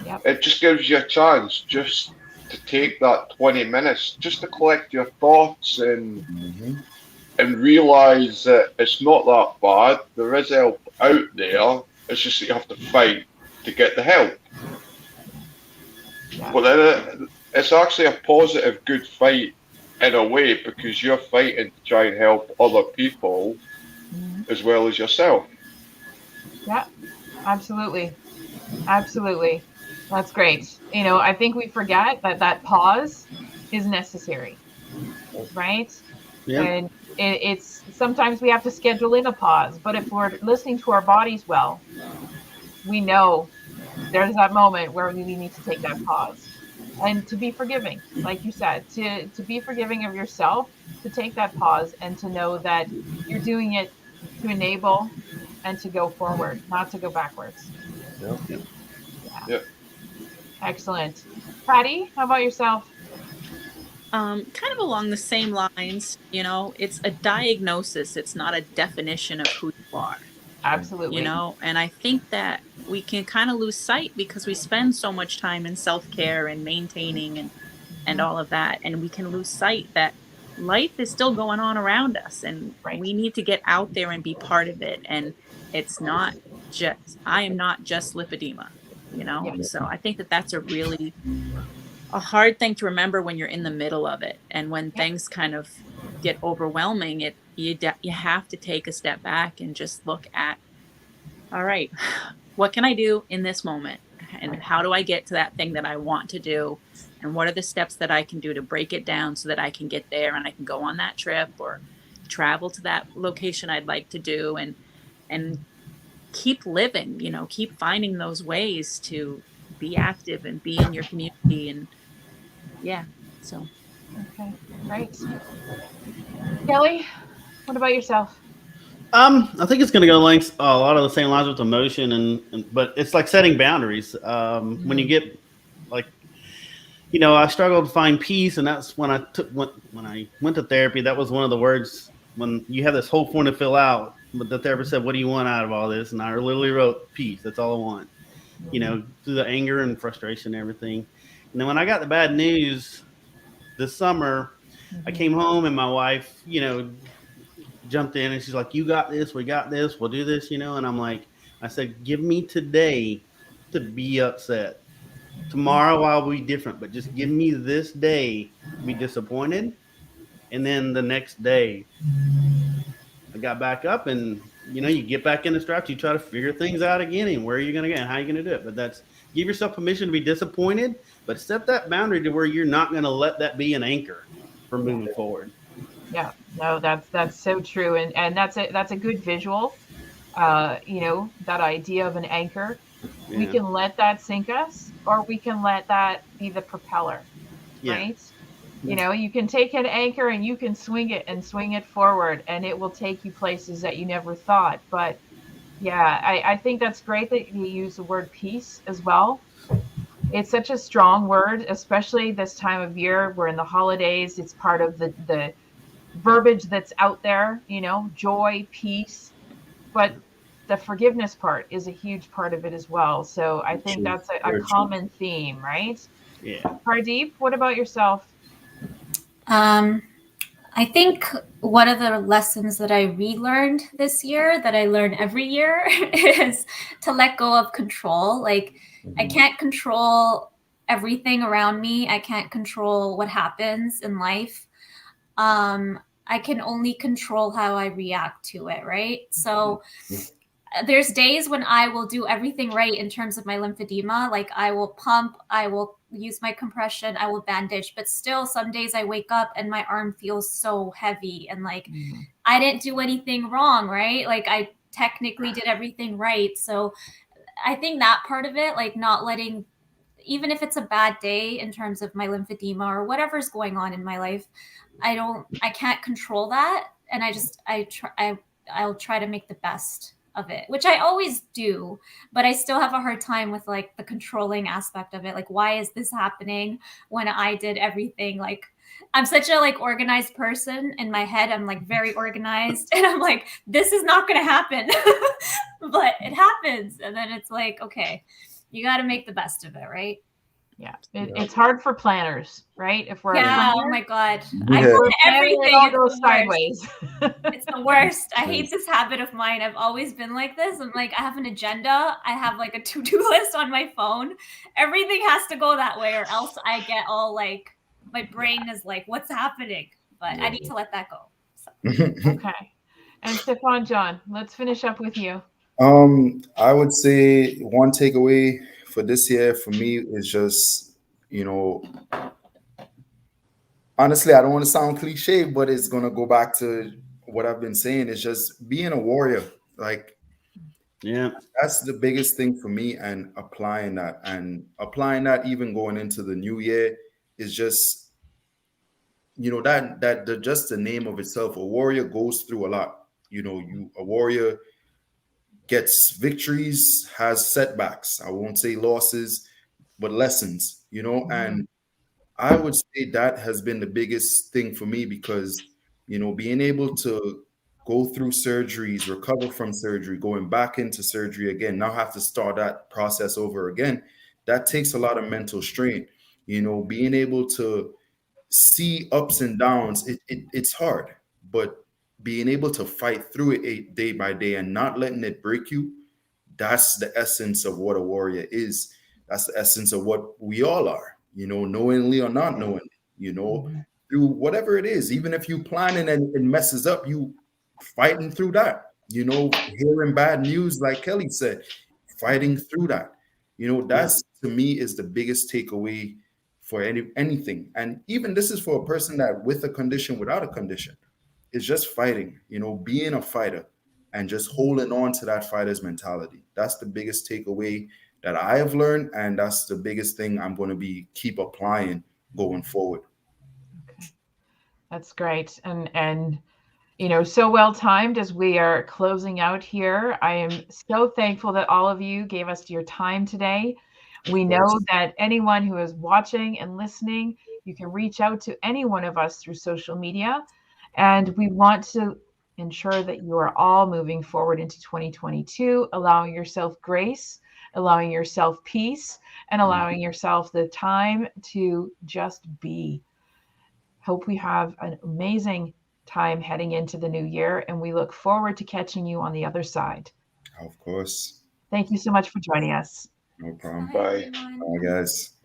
Yep. It just gives you a chance just to take that 20 minutes just to collect your thoughts Mhm. and realize that it's not that bad. There is help out there. It's just that you have to fight to get the help. Yeah. But then it's actually a positive, good fight in a way because you're fighting to try and help other people Mhm. as well as yourself. Yeah. Absolutely. Absolutely. That's great. I think we forget that pause is necessary, right? Yeah. And it's sometimes we have to schedule in a pause, but if we're listening to our bodies well, we know there's that moment where we need to take that pause and to be forgiving, like you said, to be forgiving of yourself, to take that pause and to know that you're doing it to enable and to go forward, not to go backwards. Yep. Yeah. Yeah. Excellent. Patty, how about yourself? Kind of along the same lines, it's a diagnosis. It's not a definition of who you are, Absolutely. and I think that we can kind of lose sight because we spend so much time in self-care and maintaining and all of that. And we can lose sight that life is still going on around us and Right. we need to get out there and be part of it. And it's not I am not just lipedema, Yeah. So I think that that's a hard thing to remember when you're in the middle of it. And when Yep. things kind of get overwhelming, you have to take a step back and just look at, all right, what can I do in this moment? And how do I get to that thing that I want to do? And what are the steps that I can do to break it down so that I can get there and I can go on that trip or travel to that location I'd like to do and keep living, keep finding those ways to be active and be in your community. And yeah, so Okay. Great. Kelly, what about yourself? I think it's going to go along a lot of the same lines with emotion, but it's like setting boundaries. When you get like, I struggled to find peace, and that's when when I went to therapy. That was one of the words when you have this whole form to fill out. But the therapist said, "What do you want out of all this?" And I literally wrote peace. That's all I want. Through the anger and frustration and everything. And then when I got the bad news this summer, I came home and my wife, jumped in and she's like, "You got this. We got this. We'll do this," And I'm like, I said, "Give me today to be upset. Tomorrow I'll be different, but just give me this day to be disappointed." And then the next day, I got back up and, you get back in the straps. You try to figure things out again and where are you going to get and how are you going to do it. But that's give yourself permission to be disappointed, but set that boundary to where you're not going to let that be an anchor for moving forward. Yeah, no, that's so true, and that's a good visual. That idea of an anchor. We Yeah. can let that sink us, or we can let that be the propeller, Yeah. right? You can take an anchor and you can swing it and swing it forward, and it will take you places that you never thought. But yeah, I think that's great that you use the word peace as well. It's such a strong word, especially this time of year. We're in the holidays. It's part of the verbiage that's out there, joy, peace, but the forgiveness part is a huge part of it as well. So I think True. that's a Very true. common theme, right? Yeah. Pardeep, what about yourself? Um, I think one of the lessons that I relearned this year, that I learn every year, is to let go of control. Like, I can't control everything around me. I can't control what happens in life. I can only control how I react to it, right? So there's days when I will do everything right in terms of my lymphedema. Like, I will pump, I will use my compression, I will bandage, but still some days I wake up and my arm feels so heavy and like I didn't do anything wrong, right? Like, I technically did everything right. So I think that part of it, like not letting, even if it's a bad day in terms of my lymphedema or whatever's going on in my life, I can't control that. And I'll try to make the best of it, which I always do, but I still have a hard time with like the controlling aspect of it. Like, why is this happening when I did everything like I'm such a like organized person in my head. I'm like very organized, and I'm like, this is not going to happen, but it happens, and then it's like, okay, you got to make the best of it, right? Yeah, it's hard for planners, right? If we're a Yeah. planner, Oh my god, Yeah. I if we're plan a planner, everything. it all It's goes the worst. sideways. It's the worst. I hate this habit of mine. I've always been like this. I'm like, I have an agenda. I have like a to-do list on my phone. Everything has to go that way, or else I get all like, my brain is like, what's happening? But I need to let that go. So. Okay. And Stefan, John, let's finish up with you. I would say one takeaway for this year for me is just, honestly, I don't want to sound cliche, but it's gonna go back to what I've been saying. It's just being a warrior. Like, Yeah. that's the biggest thing for me, and applying that even going into the new year is just, just the name of itself. A warrior goes through a lot. A warrior gets victories, has setbacks. I won't say losses, but lessons, and I would say that has been the biggest thing for me because, being able to go through surgeries, recover from surgery, going back into surgery again, now have to start that process over again, that takes a lot of mental strain. Being able to see ups and downs, it's hard, but being able to fight through it day by day and not letting it break you, that's the essence of what a warrior is. That's the essence of what we all are, knowingly or not knowingly, through whatever it is. Even if you plan and it messes up, you fighting through that, hearing bad news, like Kelly said, fighting through that. That's to me is the biggest takeaway for anything. And even this is for a person that with a condition, without a condition, is just fighting, being a fighter and just holding on to that fighter's mentality. That's the biggest takeaway that I have learned, and that's the biggest thing I'm going to keep applying going forward. Okay. That's great. And so well timed as we are closing out here. I am so thankful that all of you gave us your time today. We know that anyone who is watching and listening, you can reach out to any one of us through social media. And we want to ensure that you are all moving forward into 2022, allowing yourself grace, allowing yourself peace, and allowing yourself the time to just be. Hope we have an amazing time heading into the new year, and we look forward to catching you on the other side. Of course. Thank you so much for joining us. No problem. Bye. Bye, guys.